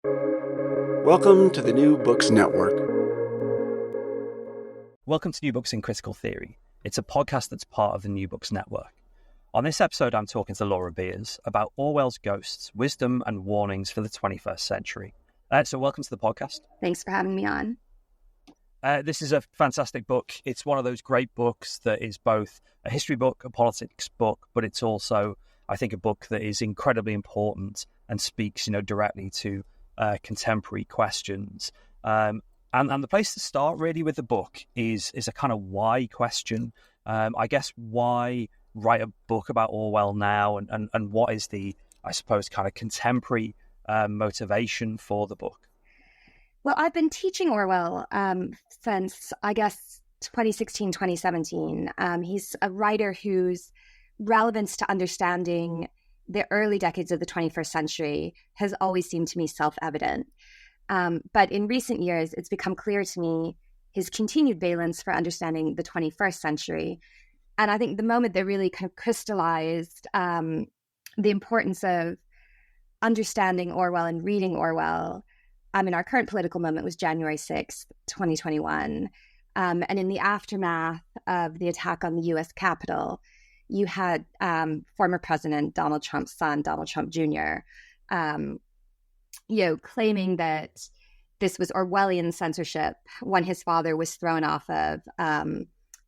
Welcome to the New Books Network. Welcome to New Books in Critical Theory. It's a podcast that's part of the New Books Network. On this episode, I'm talking to Laura Beers about Orwell's Ghosts, Wisdom and Warnings for the 21st Century. So welcome to the podcast. Thanks for having me on. This is a fantastic book. It's one of those great books that is both a history book, a politics book, but it's also, I think, a book that is incredibly important and speaks, directly to contemporary questions. And the place to start really with the book is a kind of why question. I guess why write a book about Orwell now, and what is the, I suppose, kind of contemporary motivation for the book? Well, I've been teaching Orwell since, I guess, 2016, 2017. He's a writer whose relevance to understanding the early decades of the 21st century has always seemed to me self-evident. But in recent years, it's become clear to me his continued valence for understanding the 21st century. And I think the moment that really kind of crystallized the importance of understanding Orwell and reading Orwell in our current political moment was January 6th, 2021. And in the aftermath of the attack on the U.S. Capitol, you had former President Donald Trump's son, Donald Trump Jr., claiming that this was Orwellian censorship when his father was thrown off of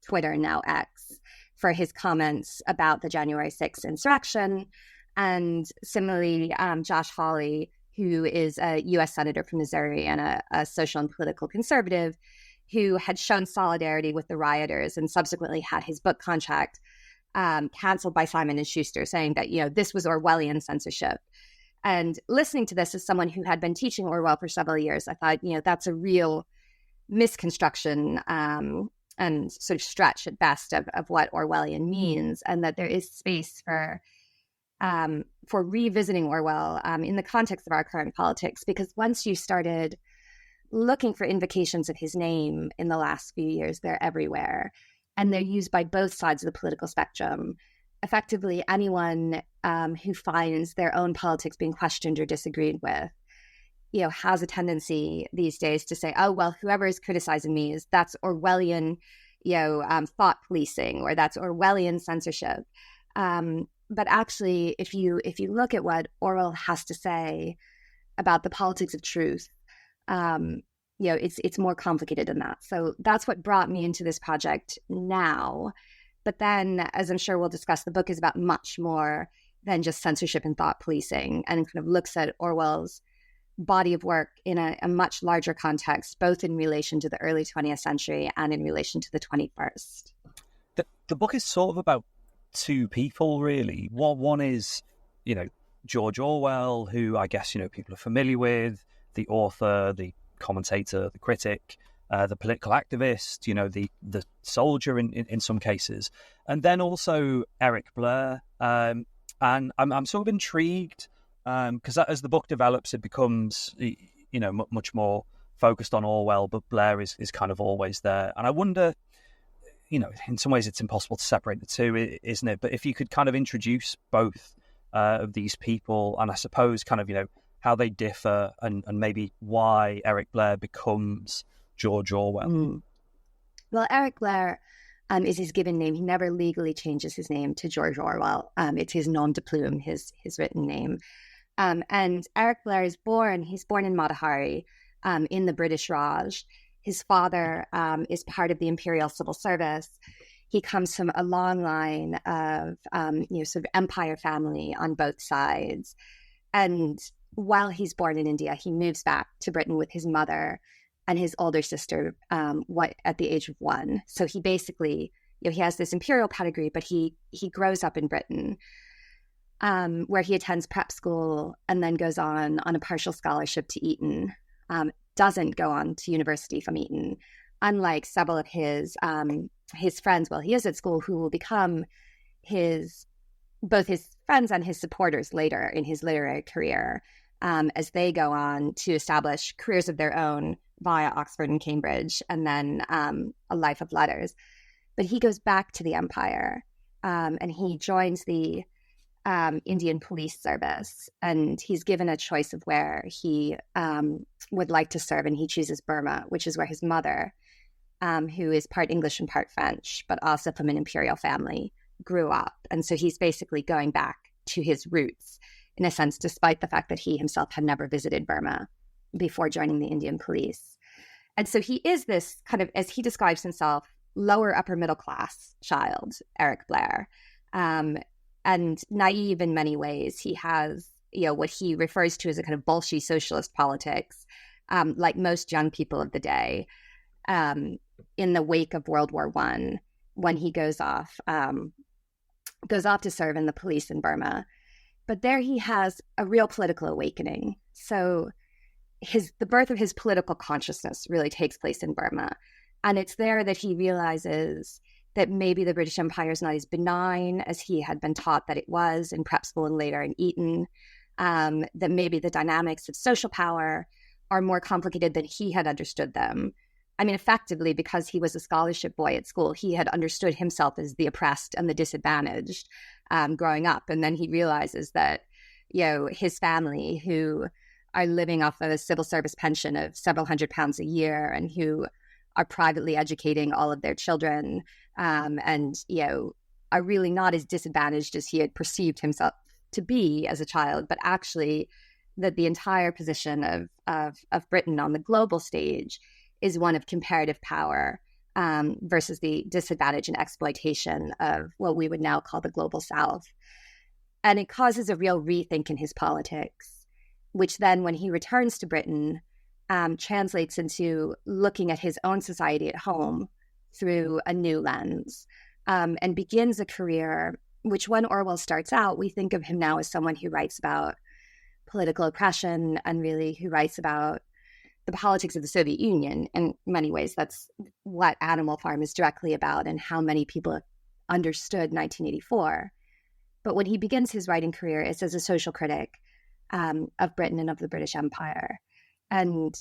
Twitter, now X, for his comments about the January 6th insurrection. And similarly, Josh Hawley, who is a U.S. Senator from Missouri and a social and political conservative, who had shown solidarity with the rioters and subsequently had his book contract canceled by Simon & Schuster, saying that, this was Orwellian censorship. And listening to this as someone who had been teaching Orwell for several years, I thought, that's a real misconstruction and sort of stretch at best of what Orwellian means, and that there is space for revisiting Orwell in the context of our current politics. Because once you started looking for invocations of his name in the last few years, they're everywhere. And they're used by both sides of the political spectrum. Effectively, anyone who finds their own politics being questioned or disagreed with, has a tendency these days to say, oh, well, whoever is criticizing me that's Orwellian, thought policing, or that's Orwellian censorship. But actually, if you look at what Orwell has to say about the politics of truth, it's more complicated than that. So that's what brought me into this project now. But then, as I'm sure we'll discuss, the book is about much more than just censorship and thought policing, and kind of looks at Orwell's body of work in a much larger context, both in relation to the early 20th century and in relation to the 21st. The book is sort of about two people, really. One is, George Orwell, who I guess, people are familiar with, the author, the commentator, the critic, the political activist, the soldier in some cases. And then also Eric Blair. And I'm sort of intrigued because as the book develops, it becomes, much more focused on Orwell, but Blair is kind of always there. And I wonder, in some ways it's impossible to separate the two, isn't it? But if you could kind of introduce both of these people, and I suppose kind of, how they differ and maybe why Eric Blair becomes George Orwell. Well, Eric Blair is his given name. He never legally changes his name to George Orwell. It's his nom de plume, his written name. And Eric Blair is born in Matahari in the British Raj. His father is part of the Imperial Civil Service. He comes from a long line of, sort of empire family on both sides. And while he's born in India, he moves back to Britain with his mother and his older sister at the age of 1. So he basically, he has this imperial pedigree, but he grows up in Britain, where he attends prep school and then goes on a partial scholarship to Eton. Doesn't go on to university from Eton, unlike several of his friends while he is at school, who will become both his friends and his supporters later in his literary career, as they go on to establish careers of their own via Oxford and Cambridge, and then a life of letters. But he goes back to the empire, and he joins the Indian police service, and he's given a choice of where he would like to serve, and he chooses Burma, which is where his mother, who is part English and part French, but also from an imperial family, grew up. And so he's basically going back to his roots, in a sense, despite the fact that he himself had never visited Burma before joining the Indian police. And so he is this kind of, as he describes himself, lower upper middle class child, Eric Blair, and naive in many ways. He has, what he refers to as a kind of Bolshevik socialist politics, like most young people of the day, in the wake of World War I, when he goes off to serve in the police in Burma. But there he has a real political awakening. So the birth of his political consciousness really takes place in Burma. And it's there that he realizes that maybe the British Empire is not as benign as he had been taught that it was in prep school and later in Eton, that maybe the dynamics of social power are more complicated than he had understood them. I mean, effectively, because he was a scholarship boy at school, he had understood himself as the oppressed and the disadvantaged growing up. And then he realizes that, his family, who are living off of a civil service pension of several £100s a year and who are privately educating all of their children, and, are really not as disadvantaged as he had perceived himself to be as a child, but actually that the entire position of Britain on the global stage is one of comparative power, versus the disadvantage and exploitation of what we would now call the global South. And it causes a real rethink in his politics, which then, when he returns to Britain, translates into looking at his own society at home through a new lens, and begins a career which, when Orwell starts out, we think of him now as someone who writes about political oppression and really who writes about the politics of the Soviet Union. In many ways, that's what Animal Farm is directly about and how many people understood 1984. But when he begins his writing career, it's as a social critic of Britain and of the British Empire. And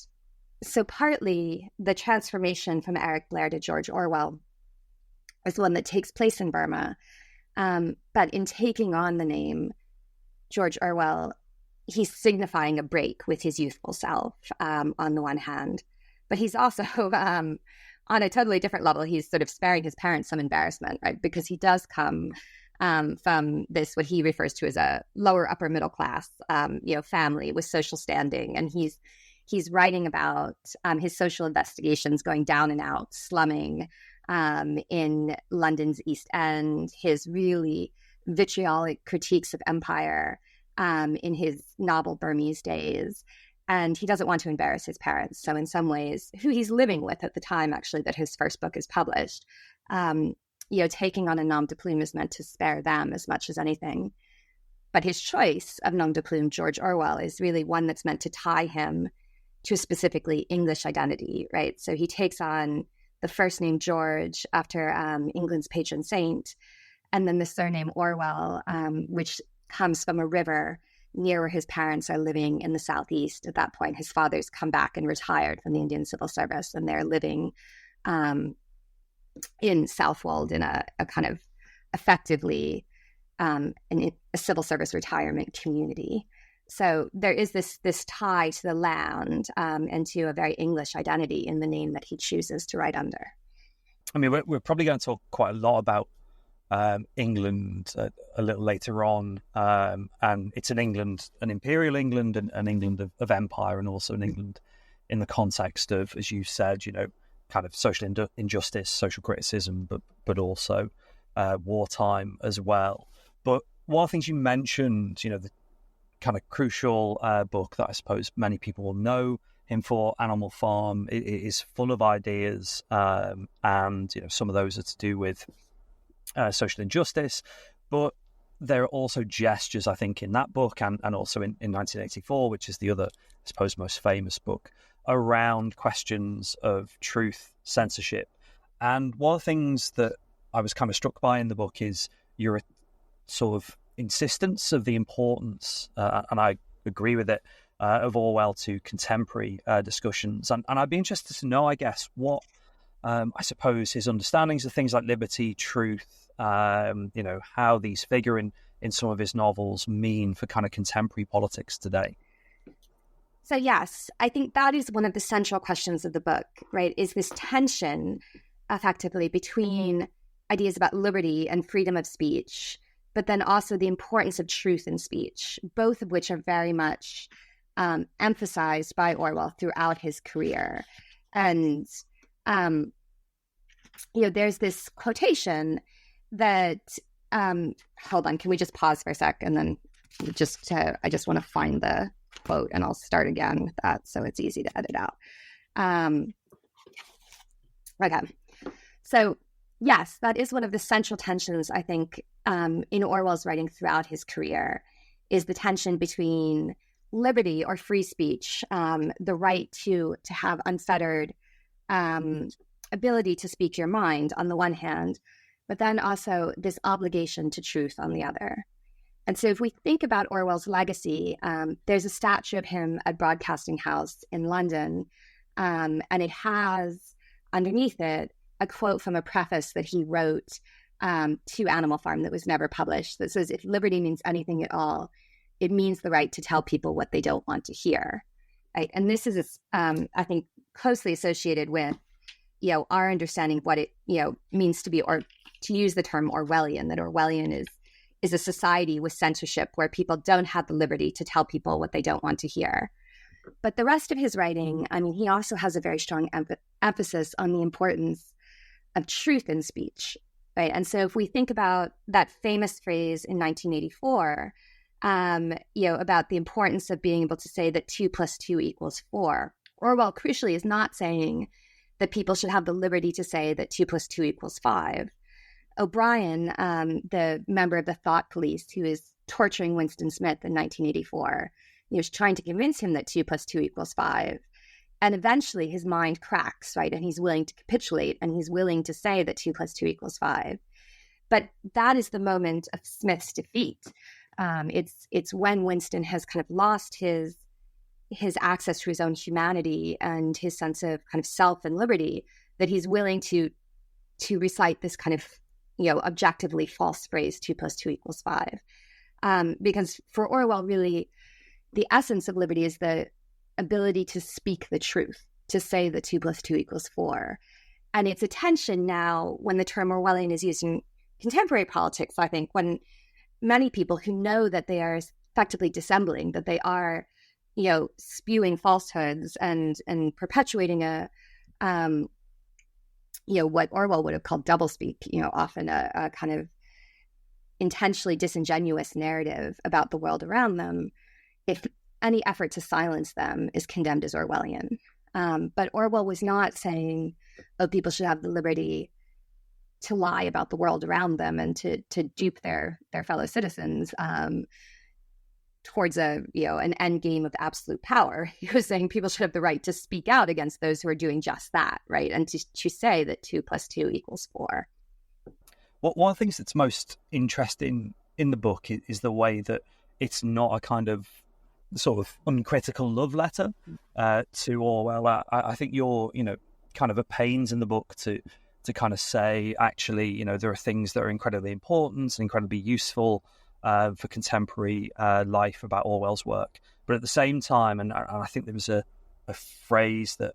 so partly the transformation from Eric Blair to George Orwell is one that takes place in Burma. But in taking on the name George Orwell, he's signifying a break with his youthful self, on the one hand. But he's also, on a totally different level, he's sort of sparing his parents some embarrassment, right? Because he does come from this, what he refers to as a lower upper middle class, family with social standing. And he's writing about his social investigations going down and out, slumming in London's East End, his really vitriolic critiques of empire in his novel Burmese Days. And he doesn't want to embarrass his parents. So in some ways, who he's living with at the time, actually, that his first book is published, taking on a nom de plume is meant to spare them as much as anything. But his choice of nom de plume, George Orwell, is really one that's meant to tie him to a specifically English identity, right? So he takes on the first name George after England's patron saint, and then the surname Orwell, which comes from a river near where his parents are living in the southeast. At that point, his father's come back and retired from the Indian Civil Service, and they're living in Southwold in a kind of effectively a civil service retirement community. So there is this tie to the land and to a very English identity in the name that he chooses to write under. I mean, we're probably going to talk quite a lot about England a little later on, and it's an imperial England, and an England of empire, and also an England in the context of, as you said, kind of social injustice, social criticism, but also wartime as well. But one of the things you mentioned, the kind of crucial book that I suppose many people will know him for, Animal Farm, it is full of ideas, and some of those are to do with social injustice, but there are also gestures, I think, in that book and also in 1984, which is the other, I suppose, most famous book, around questions of truth, censorship. And one of the things that I was kind of struck by in the book is your sort of insistence of the importance, and I agree with it, of Orwell to contemporary discussions. And I'd be interested to know, I guess, what I suppose his understandings of things like liberty, truth, how these figure in in some of his novels mean for kind of contemporary politics today? So yes, I think that is one of the central questions of the book, right? Is this tension effectively between ideas about liberty and freedom of speech, but then also the importance of truth in speech, both of which are very much emphasized by Orwell throughout his career. And, there's this quotation that, hold on, can we just pause for a sec? And then I just want to find the quote and I'll start again with that so it's easy to edit out. Okay. So yes, that is one of the central tensions, I think, in Orwell's writing throughout his career, is the tension between liberty or free speech, the right to have unfettered ability to speak your mind on the one hand, but then also this obligation to truth on the other. And so if we think about Orwell's legacy, there's a statue of him at Broadcasting House in London, and it has underneath it a quote from a preface that he wrote to Animal Farm that was never published that says, if liberty means anything at all, it means the right to tell people what they don't want to hear. Right? And this is, I think, closely associated with, our understanding of what it, means to be, or to use the term Orwellian, that Orwellian is a society with censorship where people don't have the liberty to tell people what they don't want to hear. But the rest of his writing, he also has a very strong emphasis on the importance of truth in speech, right? And so if we think about that famous phrase in 1984, about the importance of being able to say that 2 + 2 = 4, Orwell crucially is not saying that people should have the liberty to say that 2 + 2 = 5. O'Brien, the member of the thought police who is torturing Winston Smith in 1984, is trying to convince him that 2 + 2 = 5. And eventually his mind cracks, right? And he's willing to capitulate and he's willing to say that 2 + 2 = 5. But that is the moment of Smith's defeat. It's when Winston has kind of lost his access to his own humanity and his sense of kind of self and liberty that he's willing to recite this kind of, objectively false phrase, 2 + 2 = 5. Because for Orwell, really, the essence of liberty is the ability to speak the truth, to say that 2 + 2 = 4. And it's a tension now when the term Orwellian is used in contemporary politics, I think, when many people who know that they are effectively dissembling, that they are, spewing falsehoods and perpetuating what Orwell would have called doublespeak, often a kind of intentionally disingenuous narrative about the world around them. If any effort to silence them is condemned as Orwellian. But Orwell was not saying, people should have the liberty to lie about the world around them and to dupe their fellow citizens towards an end game of absolute power. He was saying people should have the right to speak out against those who are doing just that, right? And to say that 2 + 2 = 4. Well, one of the things that's most interesting in the book is the way that it's not a kind of sort of uncritical love letter to Orwell. I think you're, kind of at pains in the book to kind of say, actually, there are things that are incredibly important and incredibly useful for contemporary life about Orwell's work. But at the same time, and I think there was a phrase that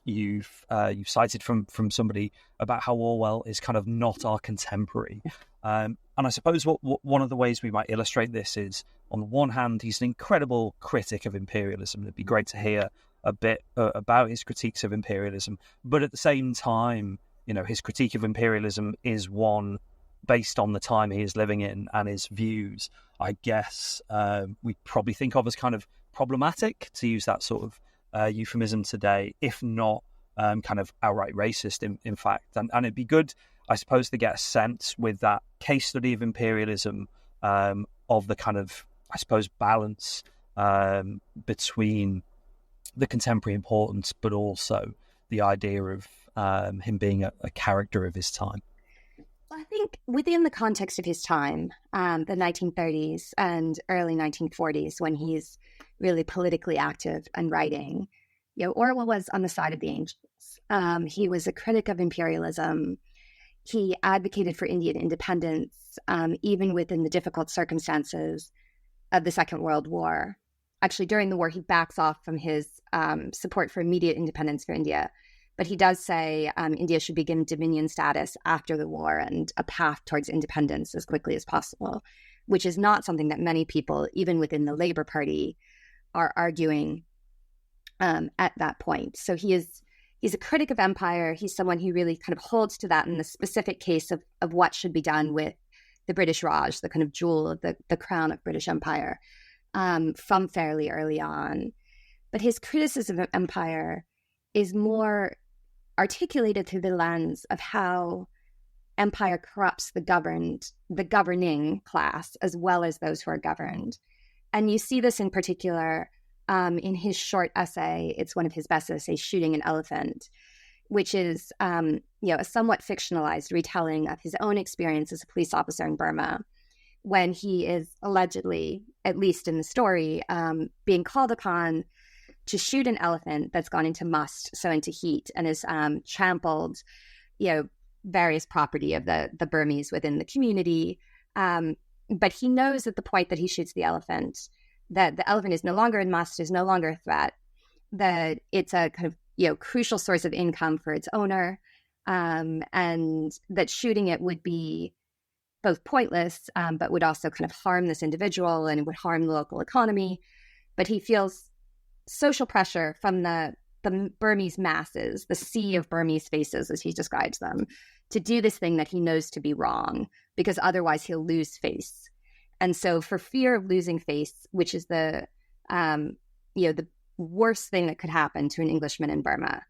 you've cited from somebody about how Orwell is kind of not our contemporary. And I suppose one of the ways we might illustrate this is, on the one hand, he's an incredible critic of imperialism. It'd be great to hear a bit about his critiques of imperialism. But at the same time, his critique of imperialism is one based on the time he is living in and his views, I guess, we probably think of as kind of problematic, to use that sort of euphemism today, if not kind of outright racist, in fact. And it'd be good, I suppose, to get a sense with that case study of imperialism of the kind of, I suppose, balance between the contemporary importance, but also the idea of him being a character of his time. Well, I think within the context of his time, the 1930s and early 1940s, when he's really politically active and writing, Orwell was on the side of the angels. He was a critic of imperialism. he advocated for Indian independence, even within the difficult circumstances of the Second World War. Actually, during the war, he backs off from his support for immediate independence for India. But he does say India should be given dominion status after the war and a path towards independence as quickly as possible, which is not something that many people, even within the Labour Party, are arguing at that point. So he's a critic of empire. He's someone who really kind of holds to that in the specific case of what should be done with the British Raj, the kind of jewel of the crown of British Empire, from fairly early on. But his criticism of empire is more articulated through the lens of how empire corrupts the governing class, as well as those who are governed. And you see this in particular in his short essay. It's one of his best essays, Shooting an Elephant, which is a somewhat fictionalized retelling of his own experience as a police officer in Burma, when he is allegedly, at least in the story, being called upon to shoot an elephant that's gone into must, so into heat, and has trampled, various property of the Burmese within the community. But he knows at the point that he shoots the elephant that the elephant is no longer in must, is no longer a threat, that it's a kind of crucial source of income for its owner, and that shooting it would be both pointless, but would also kind of harm this individual and it would harm the local economy. But he feels social pressure from the Burmese masses, the sea of Burmese faces, as he describes them, to do this thing that he knows to be wrong, because otherwise he'll lose face. And so for fear of losing face, which is the worst thing that could happen to an Englishman in Burma,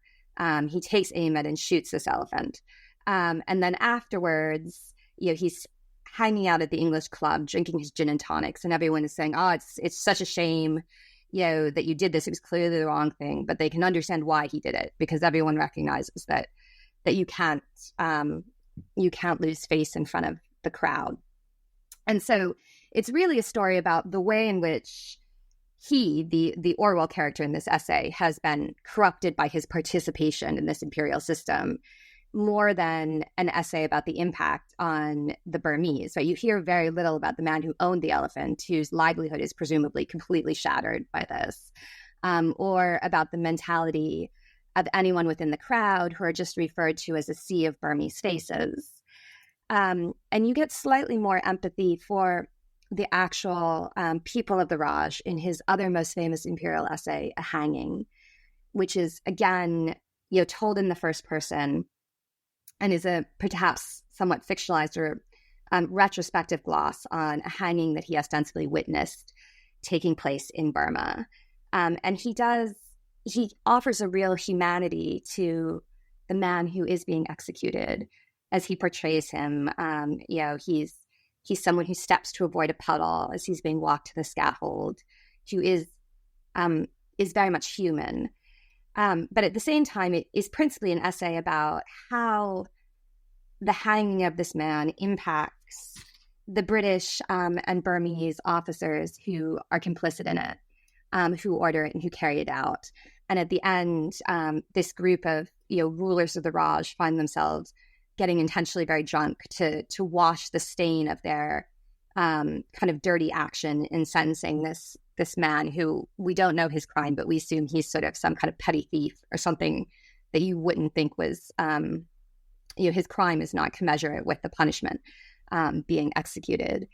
he takes aim at and shoots this elephant. And then afterwards, he's hanging out at the English club, drinking his gin and tonics, and everyone is saying, "Oh, it's such a shame, that you did this. It was clearly the wrong thing." But they can understand why he did it, because everyone recognizes that you can't lose face in front of the crowd. And so it's really a story about the way in which he, the Orwell character in this essay, has been corrupted by his participation in this imperial system, more than an essay about the impact on the Burmese. Right? You hear very little about the man who owned the elephant, whose livelihood is presumably completely shattered by this, or about the mentality of anyone within the crowd who are just referred to as a sea of Burmese faces. And you get slightly more empathy for the actual people of the Raj in his other most famous imperial essay, A Hanging, which is, again, told in the first person, and is a perhaps somewhat fictionalized or retrospective gloss on a hanging that he ostensibly witnessed taking place in Burma. And he offers a real humanity to the man who is being executed as he portrays him. He's someone who steps to avoid a puddle as he's being walked to the scaffold, who is very much human. But at the same time, it is principally an essay about how the hanging of this man impacts the British and Burmese officers who are complicit in it, who order it and who carry it out. And at the end, this group of rulers of the Raj find themselves getting intentionally very drunk to wash the stain of their kind of dirty action in sentencing this man who we don't know his crime, but we assume he's sort of some kind of petty thief or something that you wouldn't think was, his crime is not commensurate with the punishment being executed.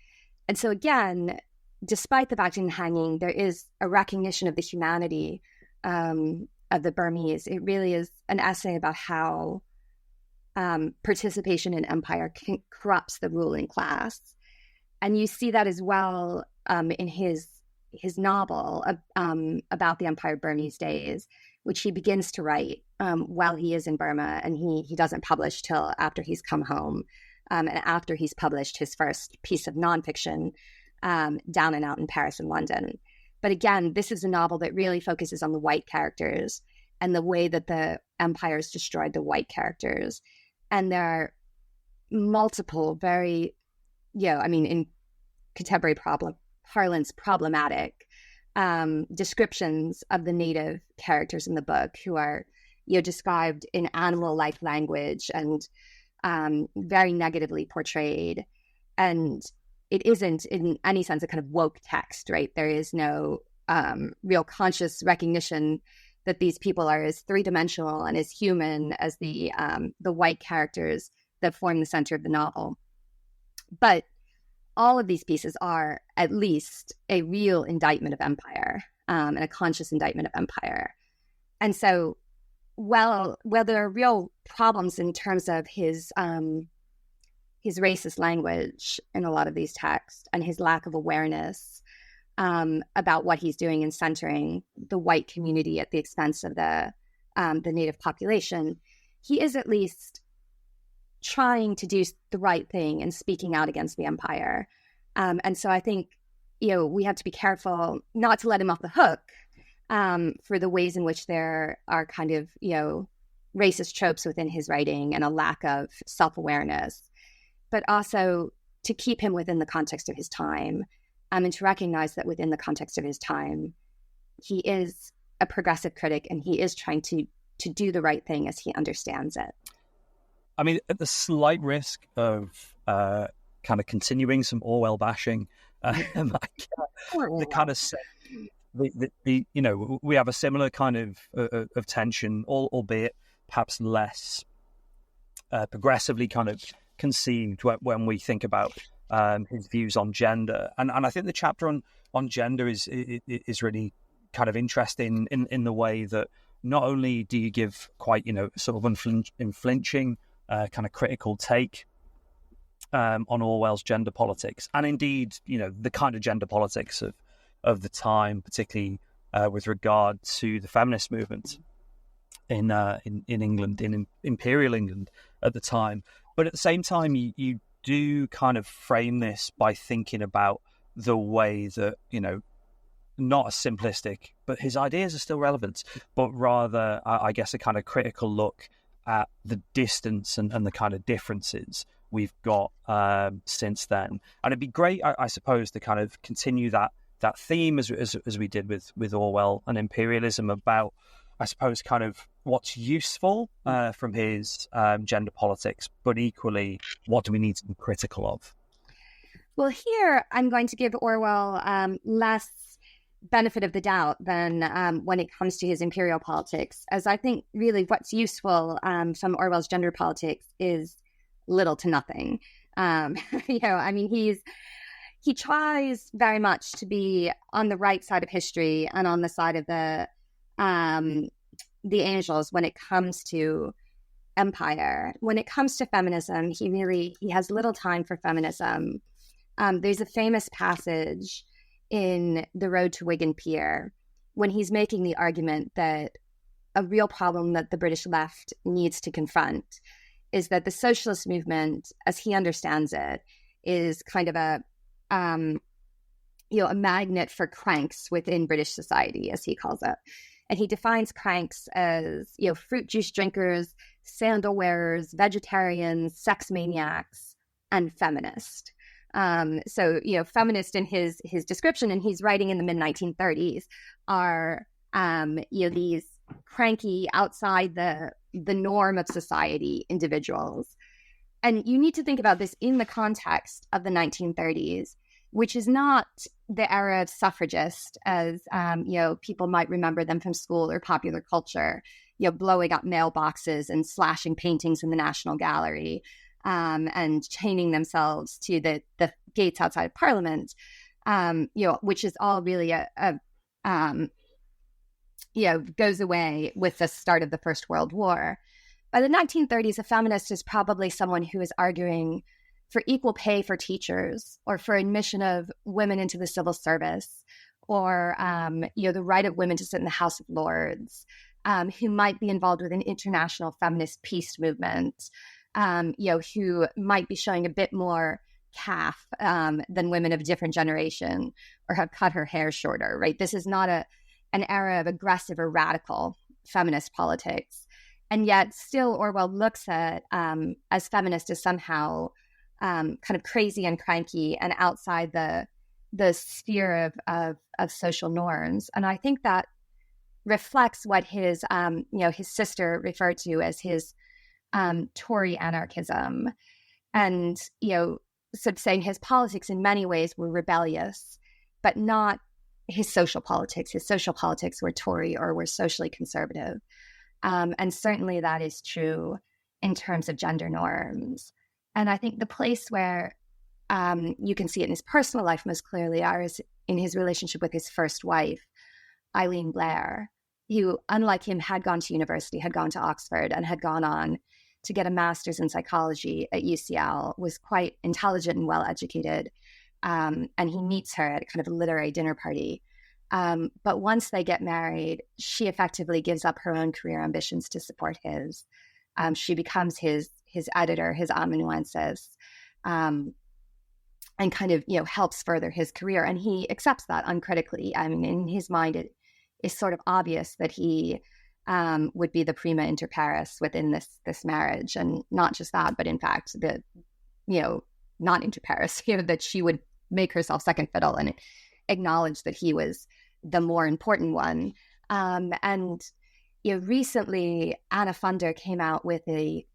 And so again, despite the fact in hanging, there is a recognition of the humanity of the Burmese. It really is an essay about how participation in empire corrupts the ruling class. And you see that as well in his novel about the Empire Burmese days, which he begins to write while he is in Burma, and he doesn't publish till after he's come home, and after he's published his first piece of nonfiction, Down and Out in Paris and London. But again, this is a novel that really focuses on the white characters and the way that the empires destroyed the white characters. And there are multiple very, in contemporary parlance, problematic descriptions of the native characters in the book, who are, described in animal-like language and very negatively portrayed. And it isn't in any sense a kind of woke text, right? There is no real conscious recognition that these people are as three-dimensional and as human as the white characters that form the center of the novel. But all of these pieces are at least a real indictment of empire, and a conscious indictment of empire. And so, well, there are real problems in terms of his racist language in a lot of these texts and his lack of awareness about what he's doing in centering the white community at the expense of the native population, he is at least trying to do the right thing and speaking out against the empire. And so I think, we have to be careful not to let him off the hook for the ways in which there are kind of, racist tropes within his writing and a lack of self-awareness, but also to keep him within the context of his time, and to recognize that within the context of his time, he is a progressive critic and he is trying to do the right thing as he understands it. I mean, at the slight risk of kind of continuing some Orwell bashing, the kind of we have a similar kind of tension, albeit perhaps less progressively kind of conceived when we think about his views on gender, and I think the chapter on gender is really kind of interesting in the way that not only do you give quite sort of unflinching kind of critical take on Orwell's gender politics, and indeed the kind of gender politics of the time, particularly with regard to the feminist movement in England, in Imperial England at the time, but at the same time you do kind of frame this by thinking about the way that, not as simplistic, but his ideas are still relevant, but rather, I guess, a kind of critical look at the distance and the kind of differences we've got since then. And it'd be great, I suppose, to kind of continue that theme as we did with Orwell and imperialism, about, I suppose, kind of what's useful from his gender politics, but equally, what do we need to be critical of? Well, here I'm going to give Orwell less benefit of the doubt than when it comes to his imperial politics, as I think really what's useful from Orwell's gender politics is little to nothing. I mean, he tries very much to be on the right side of history and on the side of the angels when it comes to empire. When it comes to feminism, he has little time for feminism. There's a famous passage in The Road to Wigan Pier when he's making the argument that a real problem that the British left needs to confront is that the socialist movement, as he understands it, is kind of a magnet for cranks within British society, as he calls it. And he defines cranks as, fruit juice drinkers, sandal wearers, vegetarians, sex maniacs, and feminist. So, feminist in his description, and he's writing in the mid-1930s, are, these cranky, outside the norm of society individuals. And you need to think about this in the context of the 1930s, which is not the era of suffragists, as, people might remember them from school or popular culture, blowing up mailboxes and slashing paintings in the National Gallery, and chaining themselves to the gates outside of Parliament, which is all really goes away with the start of the First World War. By the 1930s, a feminist is probably someone who is arguing for equal pay for teachers, or for admission of women into the civil service, or the right of women to sit in the House of Lords, who might be involved with an international feminist peace movement, who might be showing a bit more calf than women of a different generation, or have cut her hair shorter, right? This is not an era of aggressive or radical feminist politics. And yet still Orwell looks at as feminist as somehow kind of crazy and cranky and outside the sphere of social norms. And I think that reflects what his sister referred to as his Tory anarchism, and sort of saying his politics in many ways were rebellious, but not his social politics. His social politics were Tory or were socially conservative. And certainly that is true in terms of gender norms. And I think the place where you can see it in his personal life most clearly is in his relationship with his first wife, Eileen Blair, who, unlike him, had gone to university, had gone to Oxford, and had gone on to get a master's in psychology at UCL, was quite intelligent and well-educated. And he meets her at a kind of a literary dinner party. But once they get married, she effectively gives up her own career ambitions to support his. She becomes his editor, his amanuensis, and kind of, helps further his career. And he accepts that uncritically. I mean, in his mind, it is sort of obvious that he would be the prima inter pares within this marriage. And not just that, but in fact, not inter pares, that she would make herself second fiddle and acknowledge that he was the more important one. And recently, Anna Funder came out with a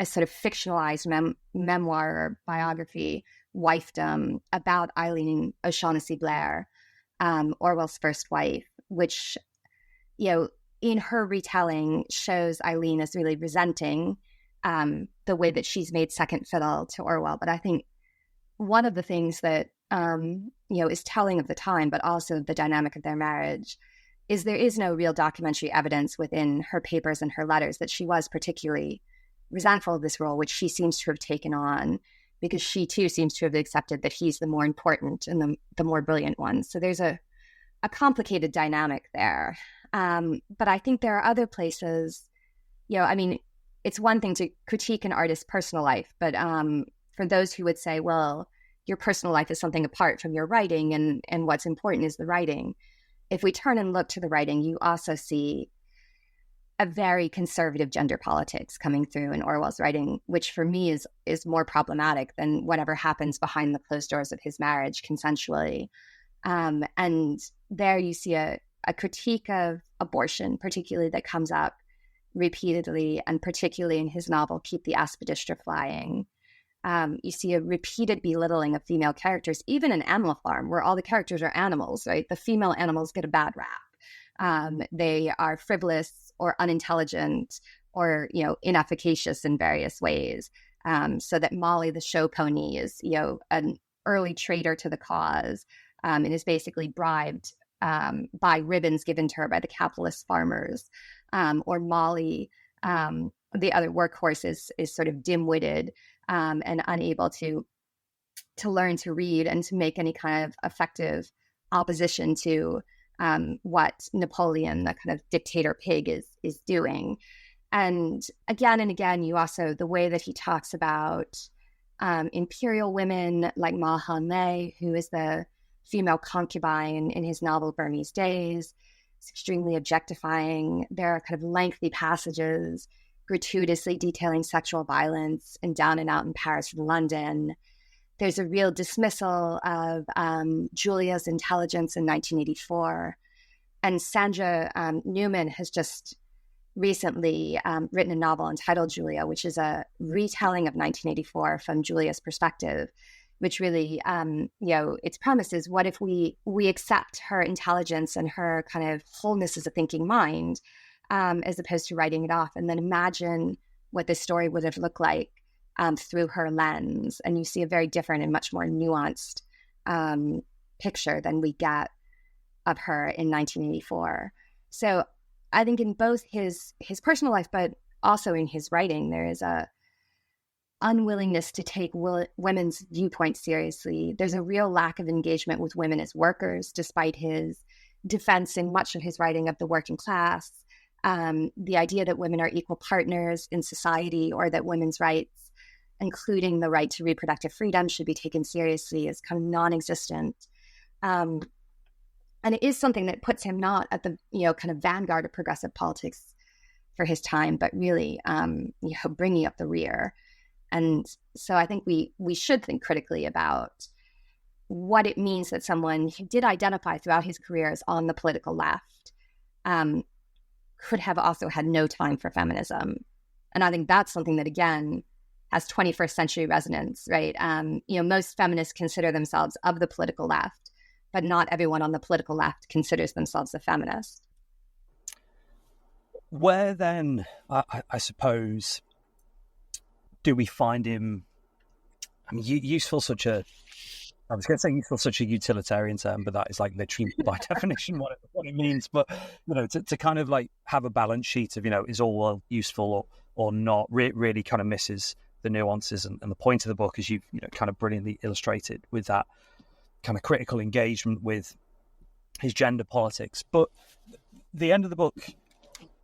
sort of fictionalized memoir or biography, Wifedom, about Eileen O'Shaughnessy Blair, Orwell's first wife, which, in her retelling shows Eileen as really resenting the way that she's made second fiddle to Orwell. But I think one of the things that, is telling of the time, but also the dynamic of their marriage, is there is no real documentary evidence within her papers and her letters that she was particularly resentful of this role, which she seems to have taken on because she too seems to have accepted that he's the more important and the more brilliant one. So there's a complicated dynamic there. But I think there are other places, it's one thing to critique an artist's personal life, but for those who would say, well, your personal life is something apart from your writing and what's important is the writing. If we turn and look to the writing, you also see a very conservative gender politics coming through in Orwell's writing, which for me is more problematic than whatever happens behind the closed doors of his marriage consensually. And there you see a critique of abortion, particularly, that comes up repeatedly, and particularly in his novel, Keep the Aspidistra Flying. You see a repeated belittling of female characters, even in Animal Farm, where all the characters are animals, right? The female animals get a bad rap. They are frivolous or unintelligent or, inefficacious in various ways. So that Molly, the show pony, is, an early traitor to the cause, and is basically bribed by ribbons given to her by the capitalist farmers. Or Molly, the other workhorse, is sort of dim-witted and unable to learn to read and to make any kind of effective opposition to what Napoleon, the kind of dictator pig, is doing. And again, you also, the way that he talks about imperial women like Ma Han-lei, who is the female concubine in his novel Burmese Days, is extremely objectifying. There are kind of lengthy passages gratuitously detailing sexual violence in Down and Out in Paris and London. There's a real dismissal of Julia's intelligence in 1984. And Sandra Newman has just recently written a novel entitled Julia, which is a retelling of 1984 from Julia's perspective, which really, its premise is, what if we accept her intelligence and her kind of wholeness as a thinking mind, as opposed to writing it off, and then imagine what this story would have looked like through her lens. And you see a very different and much more nuanced picture than we get of her in 1984. So I think in both his personal life, but also in his writing, there is a unwillingness to take women's viewpoints seriously. There's a real lack of engagement with women as workers, despite his defense in much of his writing of the working class. The idea that women are equal partners in society, or that women's rights, including the right to reproductive freedom, should be taken seriously, is kind of non-existent. And it is something that puts him not at the kind of vanguard of progressive politics for his time, but really bringing up the rear. And so I think we should think critically about what it means that someone who did identify throughout his career as on the political left could have also had no time for feminism And I think that's something that, again, has 21st century resonance, right? Most feminists consider themselves of the political left, but not everyone on the political left considers themselves a feminist. Where then, I suppose, do we find him, useful such a utilitarian term, but that is like literally by definition what it means. But, to kind of like have a balance sheet of, is Orwell useful or not, really kind of misses the nuances and the point of the book, as you've kind of brilliantly illustrated with that kind of critical engagement with his gender politics. But the end of the book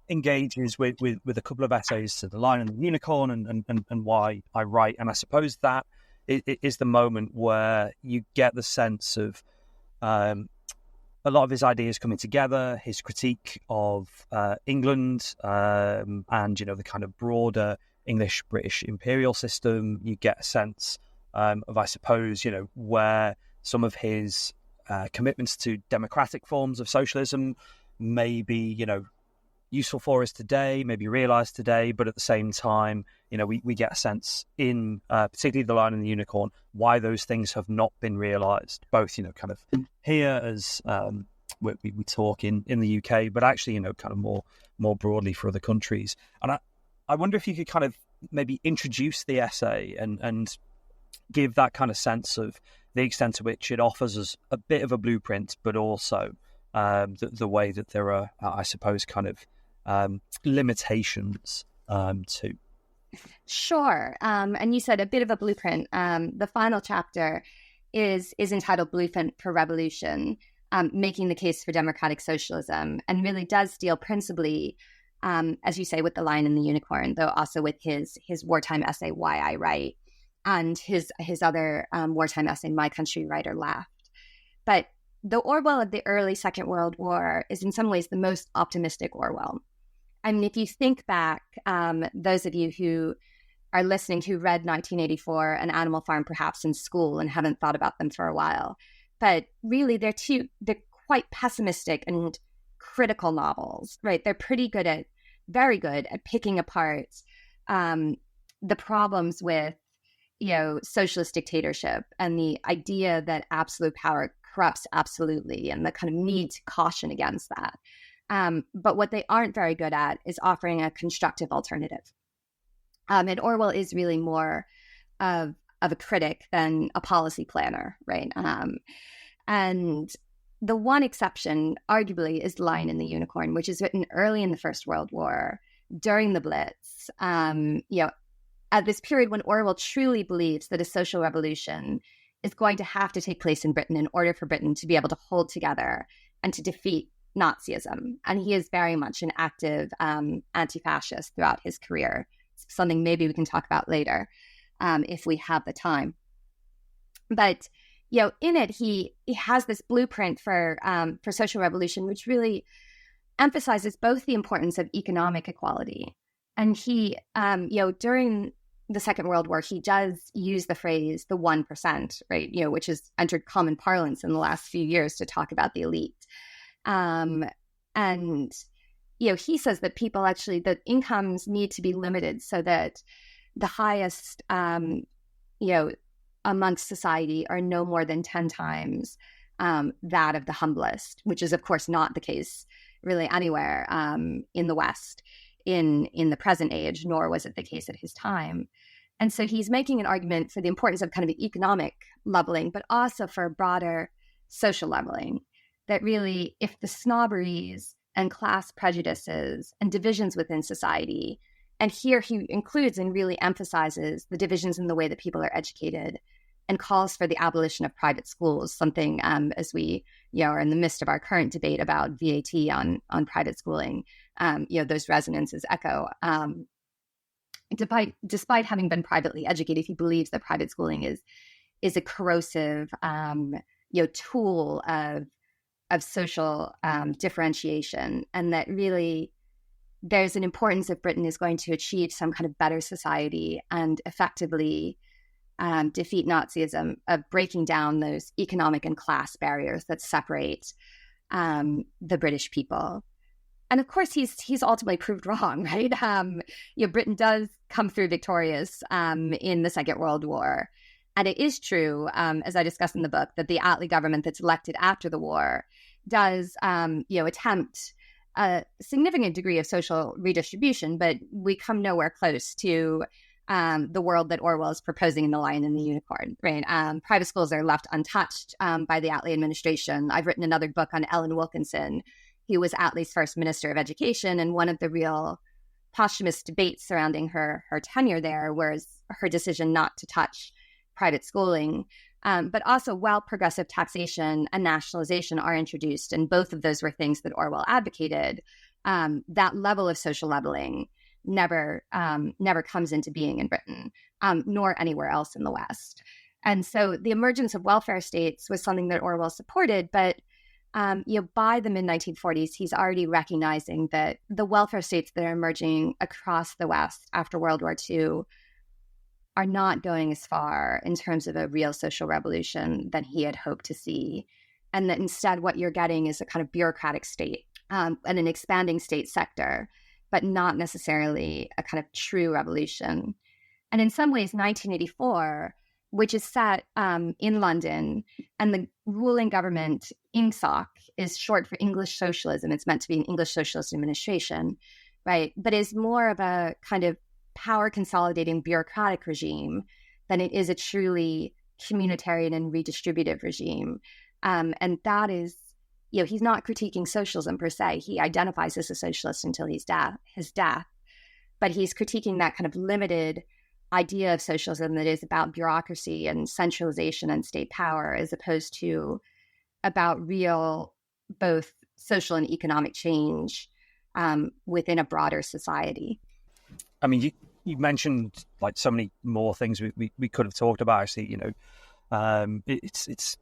engages with a couple of essays to The Lion and the Unicorn and Why I Write. And I suppose that is the moment where you get the sense of a lot of his ideas coming together, his critique of England and, the kind of broader English-British imperial system. You get a sense of, I suppose, where some of his commitments to democratic forms of socialism may be, useful for us today, maybe realised today, but at the same time, we get a sense in particularly The Lion and the Unicorn why those things have not been realised, both, kind of here as we talk in the UK, but actually, kind of more broadly for other countries. And I wonder if you could kind of maybe introduce the essay and give that kind of sense of the extent to which it offers us a bit of a blueprint, but also the way that there are, I suppose, kind of limitations too. Sure. And you said a bit of a blueprint. The final chapter is entitled Blueprint for Revolution, making the case for democratic socialism, and really does deal principally, as you say, with The Lion and the Unicorn, though also with his wartime essay, Why I Write, and his other wartime essay, My Country, Right or Left. But the Orwell of the early Second World War is in some ways the most optimistic Orwell. I mean, if you think back, those of you who are listening who read 1984 and Animal Farm perhaps in school and haven't thought about them for a while, but really they're quite pessimistic and critical novels, right? They're very good at picking apart the problems with, socialist dictatorship and the idea that absolute power corrupts absolutely and the kind of need to caution against that. But what they aren't very good at is offering a constructive alternative. And Orwell is really more of a critic than a policy planner, right? And the one exception, arguably, is The Lion and the Unicorn, which is written early in the First World War, during the Blitz, at this period when Orwell truly believes that a social revolution is going to have to take place in Britain in order for Britain to be able to hold together and to defeat Nazism. And he is very much an active anti-fascist throughout his career. It's something maybe we can talk about later if we have the time. But, in it, he has this blueprint for social revolution, which really emphasizes both the importance of economic equality. And he, during the Second World War, he does use the phrase the 1%, right? Which has entered common parlance in the last few years to talk about the elite. And, he says that people actually, that incomes need to be limited so that the highest, amongst society are no more than 10 times that of the humblest, which is, of course, not the case really anywhere in the West in the present age, nor was it the case at his time. And so he's making an argument for the importance of kind of economic leveling, but also for broader social leveling, that really, if the snobberies and class prejudices and divisions within society, and here he includes and really emphasizes the divisions in the way that people are educated and calls for the abolition of private schools, something as we are in the midst of our current debate about VAT on private schooling, those resonances echo. Despite having been privately educated, he believes that private schooling is a corrosive tool of social differentiation, and that really there's an importance if Britain is going to achieve some kind of better society and effectively defeat Nazism, of breaking down those economic and class barriers that separate the British people. And of course, he's ultimately proved wrong, right? Britain does come through victorious in the Second World War. And it is true, as I discuss in the book, that the Attlee government that's elected after the war does, attempt a significant degree of social redistribution, but we come nowhere close to the world that Orwell is proposing in The Lion and the Unicorn, right? Private schools are left untouched by the Attlee administration. I've written another book on Ellen Wilkinson, who was Attlee's first Minister of Education, and one of the real posthumous debates surrounding her tenure there was her decision not to touch private schooling. But also, while progressive taxation and nationalization are introduced, and both of those were things that Orwell advocated, that level of social leveling never comes into being in Britain, nor anywhere else in the West. And so the emergence of welfare states was something that Orwell supported, but by the mid-1940s, he's already recognizing that the welfare states that are emerging across the West after World War II are not going as far in terms of a real social revolution than he had hoped to see. And that instead what you're getting is a kind of bureaucratic state and an expanding state sector, but not necessarily a kind of true revolution. And in some ways, 1984, which is set in London, and the ruling government, INGSOC, is short for English Socialism. It's meant to be an English Socialist administration, right? But is more of a kind of power consolidating bureaucratic regime than it is a truly communitarian and redistributive regime. And that is, he's not critiquing socialism per se. He identifies as a socialist until his death, but he's critiquing that kind of limited idea of socialism that is about bureaucracy and centralization and state power, as opposed to about real both social and economic change within a broader society. I mean, you mentioned like so many more things we could have talked about. Actually, it's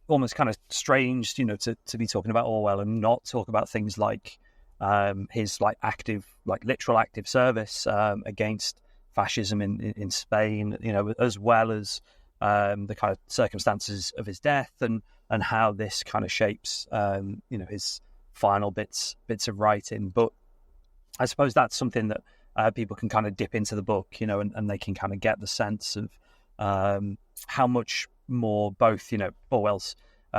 almost kind of strange, to be talking about Orwell and not talk about things like his literal active service against fascism in Spain, as well as the kind of circumstances of his death and how this kind of shapes his final bits of writing. But I suppose that's something that people can kind of dip into the book, and they can kind of get the sense of how much more both, Orwell's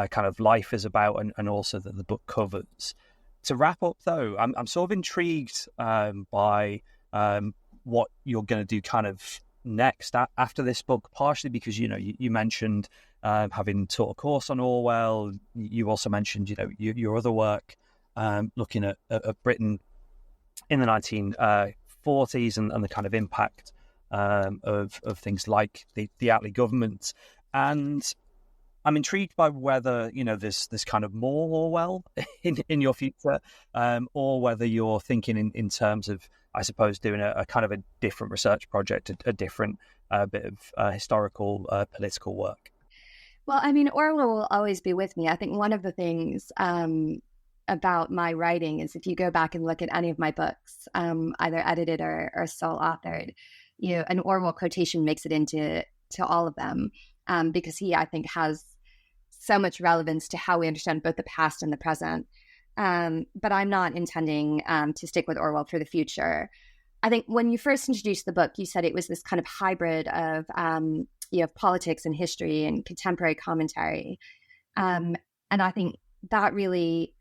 kind of life is about and also that the book covers. To wrap up, though, I'm sort of intrigued by what you're going to do kind of next after this book, partially because, you mentioned having taught a course on Orwell. You also mentioned, your other work looking at Britain in the 1940s and the kind of impact of things like the Attlee government. And I'm intrigued by whether, there's kind of more Orwell in your future, or whether you're thinking in terms of, I suppose, doing a kind of a different research project, a different bit of historical, political work. Well, I mean, Orwell will always be with me. I think one of the things about my writing is if you go back and look at any of my books, either edited or sole authored, an Orwell quotation makes it into all of them, because he, I think, has so much relevance to how we understand both the past and the present. But I'm not intending to stick with Orwell for the future. I think when you first introduced the book, you said it was this kind of hybrid of politics and history and contemporary commentary. And I think that really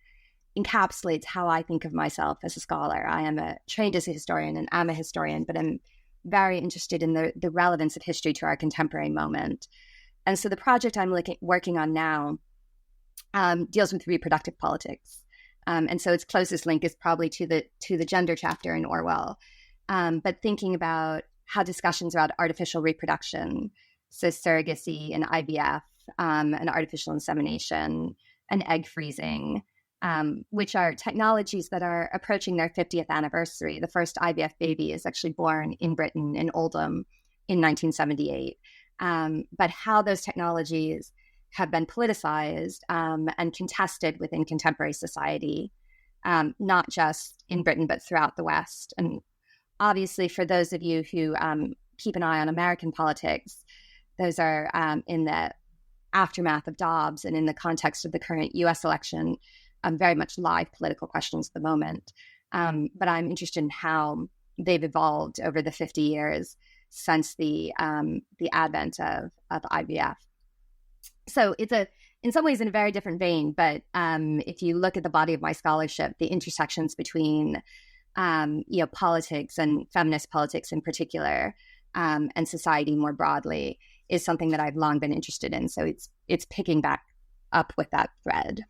encapsulates how I think of myself as a scholar. I am trained as a historian and I'm a historian, but I'm very interested in the relevance of history to our contemporary moment. And so the project I'm working on now deals with reproductive politics. And so its closest link is probably to the gender chapter in Orwell. But thinking about how discussions about artificial reproduction, so surrogacy and IVF, and artificial insemination and egg freezing, which are technologies that are approaching their 50th anniversary. The first IVF baby is actually born in Britain, in Oldham, in 1978. But how those technologies have been politicized and contested within contemporary society, not just in Britain, but throughout the West. And obviously, for those of you who keep an eye on American politics, those are in the aftermath of Dobbs and in the context of the current U.S. election, very much live political questions at the moment. but I'm interested in how they've evolved over the 50 years since the advent of IVF. So it's in some ways in a very different vein, but if you look at the body of my scholarship, the intersections between politics and feminist politics in particular, and society more broadly, is something that I've long been interested in. So it's picking back up with that thread.